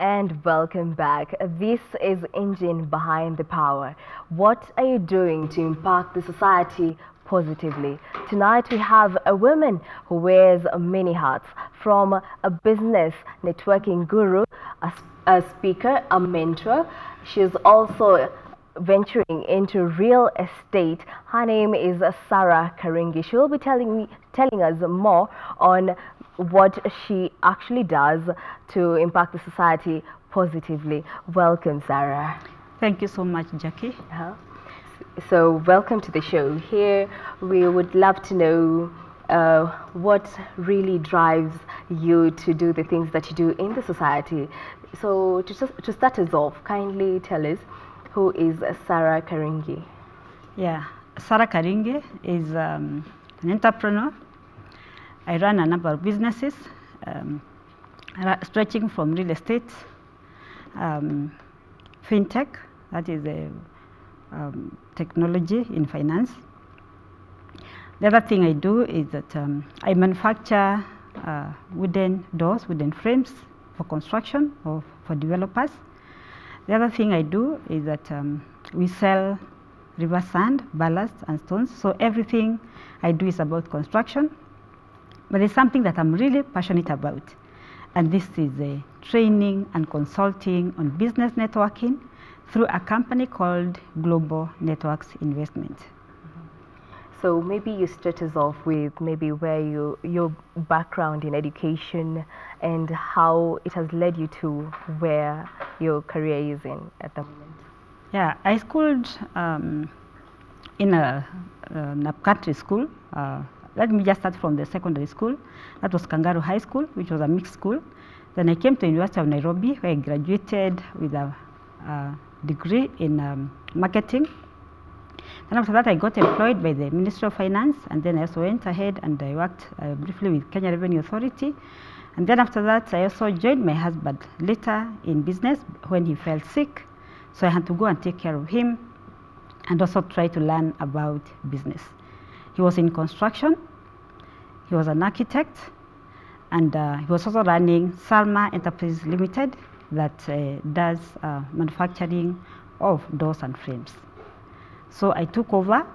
And welcome back. This is Engine Behind the Power. What are you doing to impact the society positively? Tonight we have a woman who wears many hats, from a business networking guru, a speaker, a mentor. She is also venturing into real estate. Her name is Sarah Karingi. She will be telling us more on what she actually does to impact the society positively. Welcome, Sarah. Thank you so much, Jackie. So, welcome to the show. Here, we would love to know what really drives you to do the things that you do in the society. So, to start us off, kindly tell us, who is Sarah Karingi? Yeah, Sarah Karingi is an entrepreneur. I run a number of businesses, stretching from real estate, fintech, that is a technology in finance. The other thing I do is that I manufacture wooden doors, wooden frames for construction or for developers. The other thing I do is that we sell river sand, ballast, and stones. So everything I do is about construction. But there's something that I'm really passionate about, and this is training and consulting on business networking through a company called Global Networks Investment. So maybe you start us off with maybe where your background in education and how it has led you to where your career is in at the moment. Yeah, I schooled in a country school. Let me just start from the secondary school. That was Kangaroo High School, which was a mixed school. Then I came to University of Nairobi, where I graduated with a degree in marketing. And after that, I got employed by the Ministry of Finance, and then I also went ahead and I worked briefly with Kenya Revenue Authority. And then after that, I also joined my husband later in business when he fell sick. So I had to go and take care of him and also try to learn about business. He was in construction, he was an architect, and he was also running Salma Enterprise Limited that does manufacturing of doors and frames. So I took over.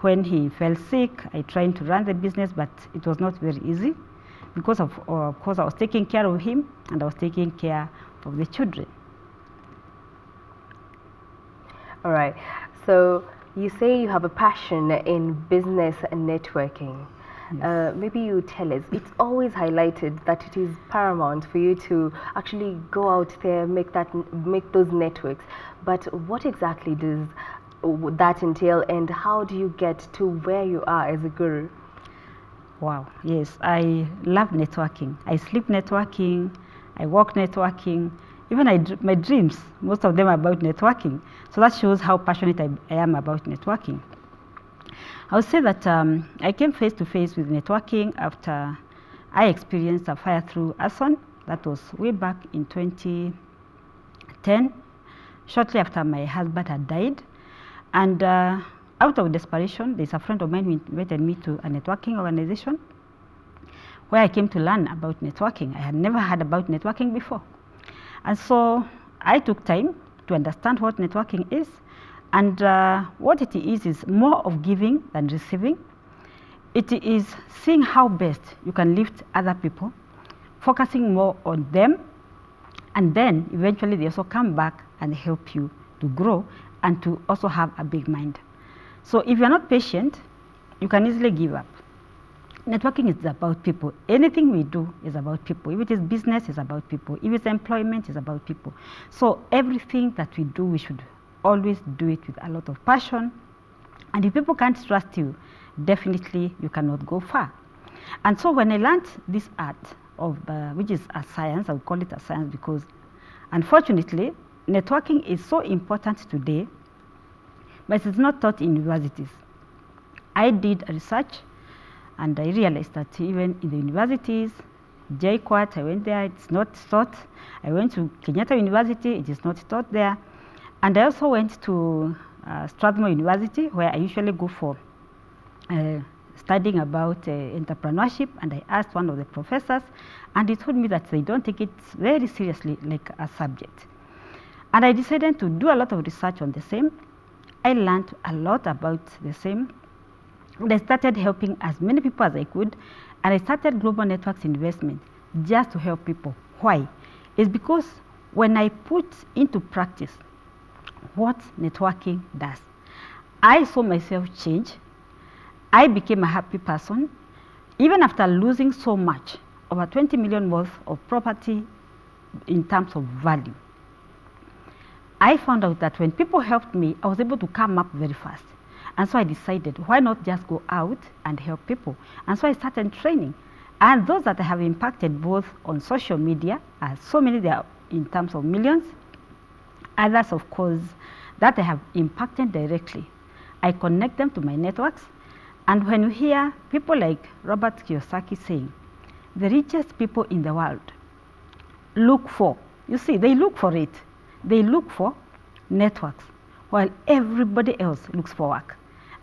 When he fell sick, I tried to run the business, but it was not very easy because of course I was taking care of him and I was taking care of the children. All right. So you say you have a passion in business and networking. Yes. Maybe you tell us, it's always highlighted that it is paramount for you to actually go out there, make those networks. But what exactly does that entail, and how do you get to where you are as a guru? Wow, yes, I love networking. I sleep networking, I walk networking. Even my dreams, most of them are about networking. So that shows how passionate I am about networking. I would say that I came face to face with networking after I experienced a fire through arson. That was way back in 2010, shortly after my husband had died. And out of desperation, there's a friend of mine who invited me to a networking organization where I came to learn about networking. I had never heard about networking before. And so I took time to understand what networking is, and what it is more of giving than receiving. It is seeing how best you can lift other people, focusing more on them, and then eventually they also come back and help you to grow and to also have a big mind. So if you're not patient, you can easily give up. Networking is about people. Anything we do is about people. If it is business, it's about people. If it's employment, it's about people. So everything that we do, we should always do it with a lot of passion. And if people can't trust you, definitely you cannot go far. And so when I learned this art of, which is a science, I would call it a science because unfortunately, networking is so important today, but it's not taught in universities. I did research, and I realized that even in the universities, JQuat, I went there, it's not taught. I went to Kenyatta University, it is not taught there. And I also went to Strathmore University, where I usually go for studying about entrepreneurship, and I asked one of the professors, and he told me that they don't take it very seriously like a subject. And I decided to do a lot of research on the same. I learned a lot about the same, and I started helping as many people as I could, and I started Global Networks Investment just to help people. Why? It's because when I put into practice what networking does, I saw myself change. I became a happy person, even after losing so much, over 20 million worth of property in terms of value. I found out that when people helped me, I was able to come up very fast. And so I decided, why not just go out and help people? And so I started training. And those that I have impacted both on social media, so many there in terms of millions, others, of course, that I have impacted directly. I connect them to my networks. And when you hear people like Robert Kiyosaki saying, the richest people in the world look for, you see, they look for it. They look for networks, while everybody else looks for work.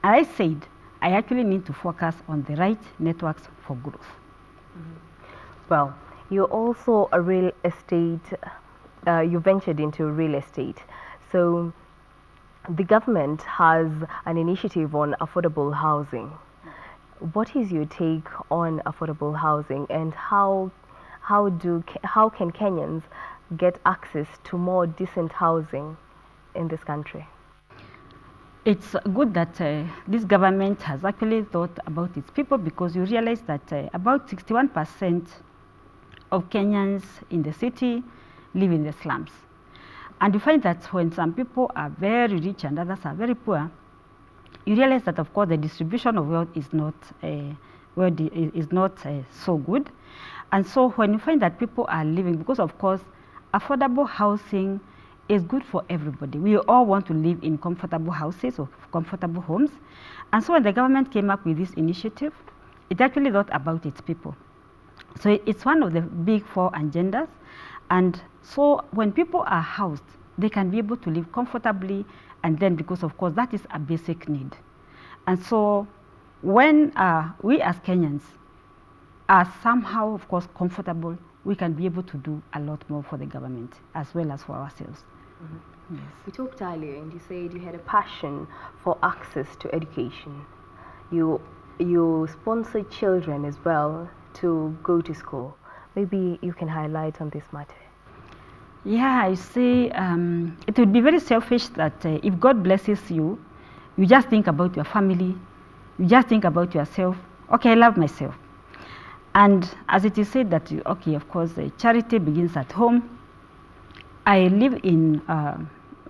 And I said, I actually need to focus on the right networks for growth. Mm-hmm. Well, you're also a real estate, you ventured into real estate. So the government has an initiative on affordable housing. What is your take on affordable housing, and how can Kenyans get access to more decent housing in this country? It's good that this government has actually thought about its people, because you realize that about 61% of Kenyans in the city live in the slums. And you find that when some people are very rich and others are very poor, you realize that, of course, the distribution of wealth is not, so good. And so when you find that people are living, because, of course, affordable housing is good for everybody. We all want to live in comfortable houses or comfortable homes. And so when the government came up with this initiative, it actually thought about its people. So it's one of the big 4 agendas. And so when people are housed, they can be able to live comfortably, and then, because of course that is a basic need. And so when we as Kenyans are somehow, of course, comfortable, we can be able to do a lot more for the government as well as for ourselves. Mm-hmm. Yes. We talked earlier, and you said you had a passion for access to education. You sponsor children as well to go to school. Maybe you can highlight on this matter. Yeah, I say it would be very selfish that if God blesses you, you just think about your family, you just think about yourself. Okay, I love myself. And as it is said that, okay, of course, charity begins at home. I live in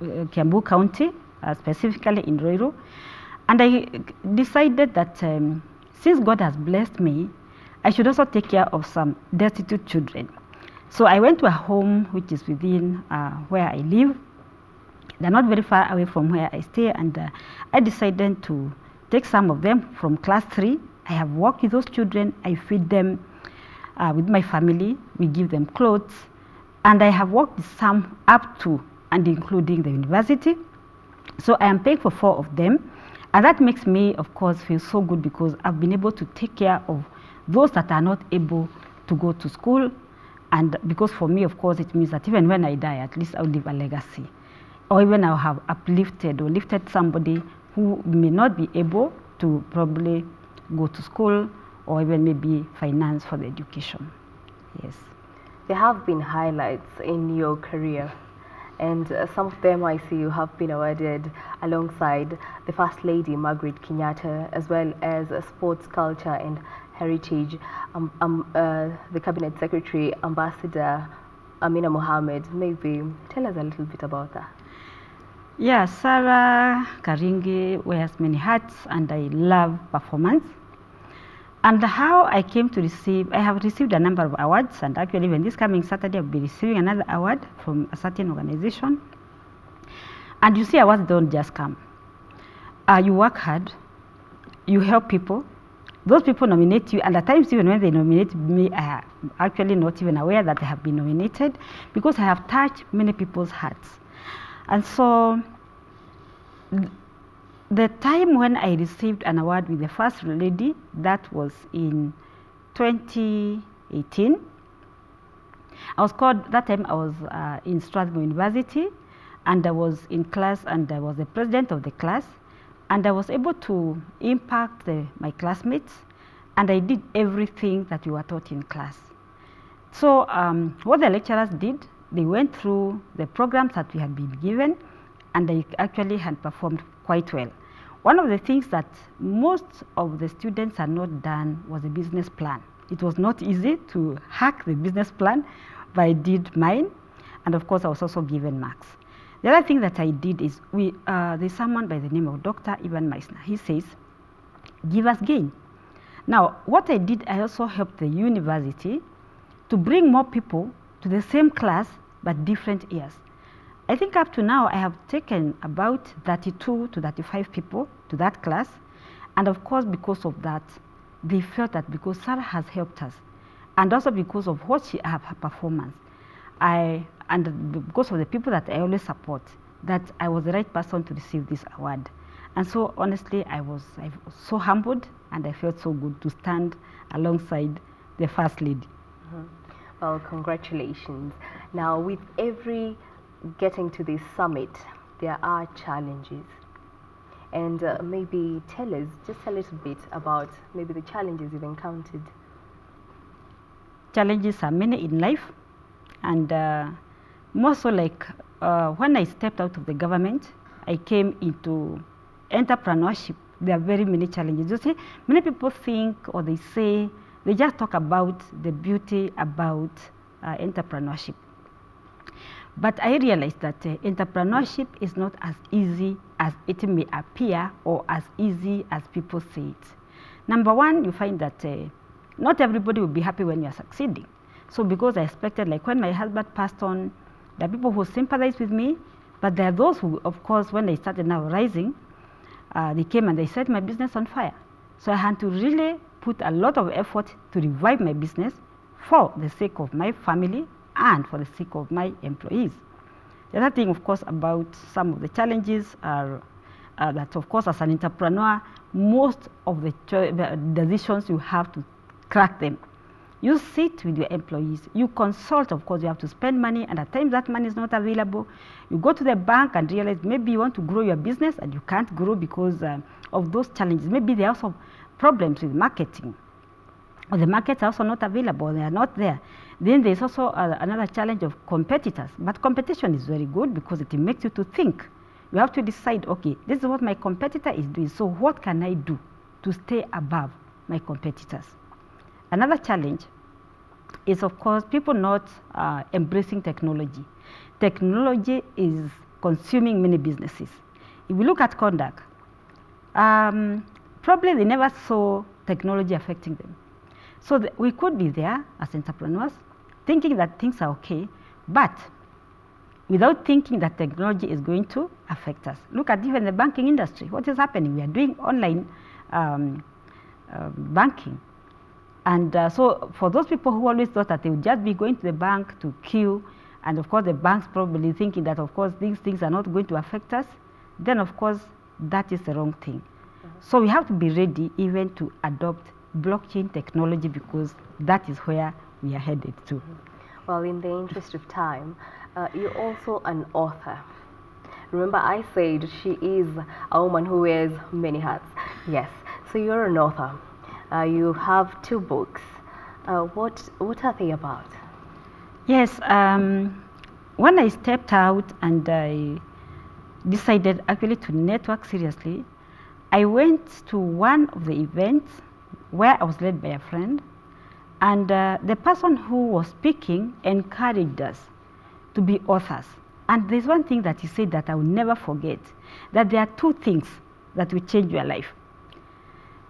Kiambu County, specifically in Ruiru, and I decided that since God has blessed me, I should also take care of some destitute children. So I went to a home which is within where I live. They're not very far away from where I stay, and I decided to take some of them from class 3. I have worked with those children. I feed them with my family. We give them clothes. And I have worked with some up to and including the university. So I am paying for 4 of them. And that makes me, of course, feel so good, because I've been able to take care of those that are not able to go to school. And because for me, of course, it means that even when I die, at least I'll leave a legacy. Or even I'll have uplifted or lifted somebody who may not be able to probably go to school or even maybe finance for the education. Yes. There have been highlights in your career, and some of them I see you have been awarded alongside the First Lady Margaret Kenyatta, as well as Sports, Culture and Heritage, the Cabinet Secretary, Ambassador Amina Mohammed. Maybe tell us a little bit about that. Yeah, Sarah Karingi wears many hats, and I love performance. And how I came to receive, I have received a number of awards, and actually when this coming Saturday I'll be receiving another award from a certain organization. And you see, awards don't just come. You work hard, you help people, those people nominate you, and at times even when they nominate me, I am actually not even aware that I have been nominated, because I have touched many people's hearts. And so the time when I received an award with the First Lady, that was in 2018. I was called, that time I was in Strasbourg University, and I was in class, and I was the president of the class, and I was able to impact my classmates, and I did everything that we were taught in class. So what the lecturers did, they went through the programs that we had been given, and they actually had performed quite well. One of the things that most of the students had not done was a business plan. It was not easy to hack the business plan, but I did mine, and of course I was also given marks. The other thing that I did is, there's someone by the name of Dr. Ivan Meissner. He says, give us gain. Now, what I did, I also helped the university to bring more people to the same class, but different years. I think up to now, I have taken about 32 to 35 people to that class. And of course, because of that, they felt that because Sarah has helped us, and also because of what her performance, and because of the people that I always support, that I was the right person to receive this award. And so honestly, I was so humbled, and I felt so good to stand alongside the First Lady. Well, congratulations. Now, with every getting to this summit, there are challenges. And maybe tell us just a little bit about maybe the challenges you've encountered. Challenges are many in life, and more so like when I stepped out of the government, I came into entrepreneurship. There are very many challenges. You see, many people think, or they say, they just talk about the beauty about entrepreneurship. But I realized that entrepreneurship is not as easy as it may appear, or as easy as people say it. Number one, you find that not everybody will be happy when you are succeeding. So because I expected, like when my husband passed on, there are people who sympathize with me, but there are those who, of course, when they started now rising, they came and they set my business on fire. So I had to really put a lot of effort to revive my business for the sake of my family and for the sake of my employees. The other thing, of course, about some of the challenges are that, of course, as an entrepreneur, most of the decisions you have to crack them. You sit with your employees, you consult, of course, you have to spend money, and at times that money is not available. You go to the bank and realize maybe you want to grow your business and you can't grow because of those challenges. Maybe there are also problems with marketing, or the markets are also not available, they are not there. Then there's also another challenge of competitors. But competition is very good because it makes you to think. You have to decide, okay, this is what my competitor is doing, so what can I do to stay above my competitors? Another challenge is, of course, people not embracing technology. Technology is consuming many businesses. If we look at Kondak, probably they never saw technology affecting them. So we could be there as entrepreneurs thinking that things are okay, but without thinking that technology is going to affect us. Look at even the banking industry. What is happening? We are doing online banking. And so for those people who always thought that they would just be going to the bank to queue, and of course the banks probably thinking that, of course, these things are not going to affect us, then of course that is the wrong thing. So we have to be ready even to adopt blockchain technology, because that is where we are headed to. Well, in the interest of time, you're also an author. Remember, I said she is a woman who wears many hats. Yes, so you're an author. You have 2 books. What are they about? Yes, when I stepped out and I decided actually to network seriously, I went to one of the events where I was led by a friend, and the person who was speaking encouraged us to be authors. And there's one thing that he said that I will never forget, that there are 2 things that will change your life: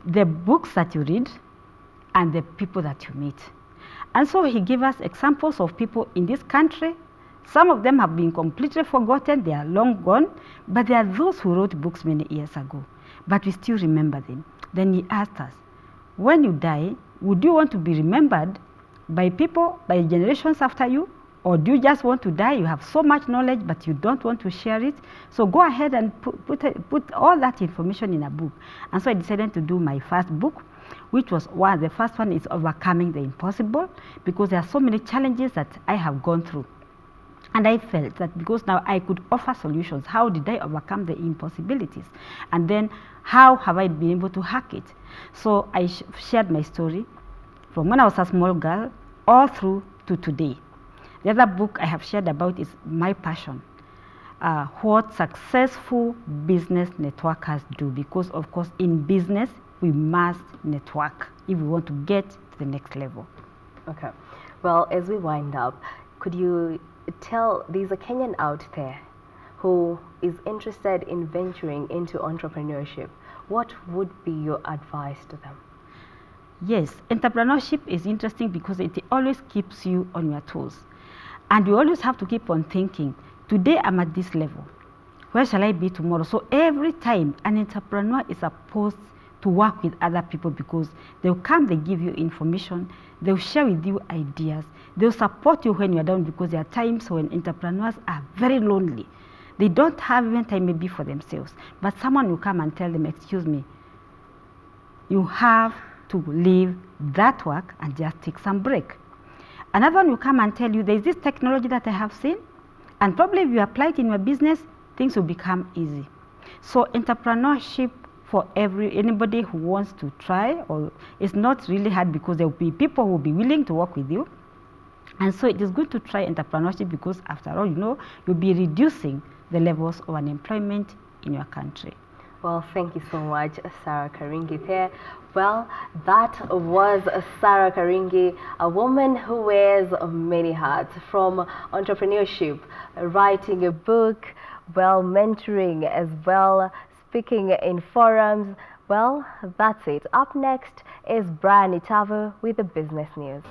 the books that you read and the people that you meet. And so he gave us examples of people in this country. Some of them have been completely forgotten, they are long gone, but there are those who wrote books many years ago, but we still remember them. Then he asked us, when you die, would you want to be remembered by people, by generations after you, Or do you just want to die? You have so much knowledge, but you don't want to share it. So go ahead and put all that information in a book. And so I decided to do my first book, which was the first one is Overcoming the Impossible, because there are so many challenges that I have gone through. And I felt that because now I could offer solutions, how did I overcome the impossibilities? And then how have I been able to hack it? So I shared my story from when I was a small girl all through to today. The other book I have shared about is my passion, what successful business networkers do, because of course in business we must network if we want to get to the next level. Okay. Well, as we wind up, could you tell, there's a Kenyan out there who is interested in venturing into entrepreneurship. What would be your advice to them? Yes, entrepreneurship is interesting because it always keeps you on your toes. And you always have to keep on thinking, today I'm at this level, where shall I be tomorrow? So every time an entrepreneur is supposed to work with other people, because they'll come, they give you information, they'll share with you ideas, they'll support you when you're down, because there are times when entrepreneurs are very lonely. They don't have even time maybe for themselves, but someone will come and tell them, excuse me, you have to leave that work and just take some break. Another one will come and tell you, there's this technology that I have seen, and probably if you apply it in your business, things will become easy. So entrepreneurship for anybody who wants to try, or it's not really hard, because there will be people who will be willing to work with you. And so it is good to try entrepreneurship, because after all, you know, you'll be reducing the levels of unemployment in your country. Well, thank you so much, Sarah Karingi there. Well, that was Sarah Karingi, a woman who wears many hats, from entrepreneurship, writing a book, well, mentoring as well, speaking in forums. Well, that's it. Up next is Brian Itavo with the business news.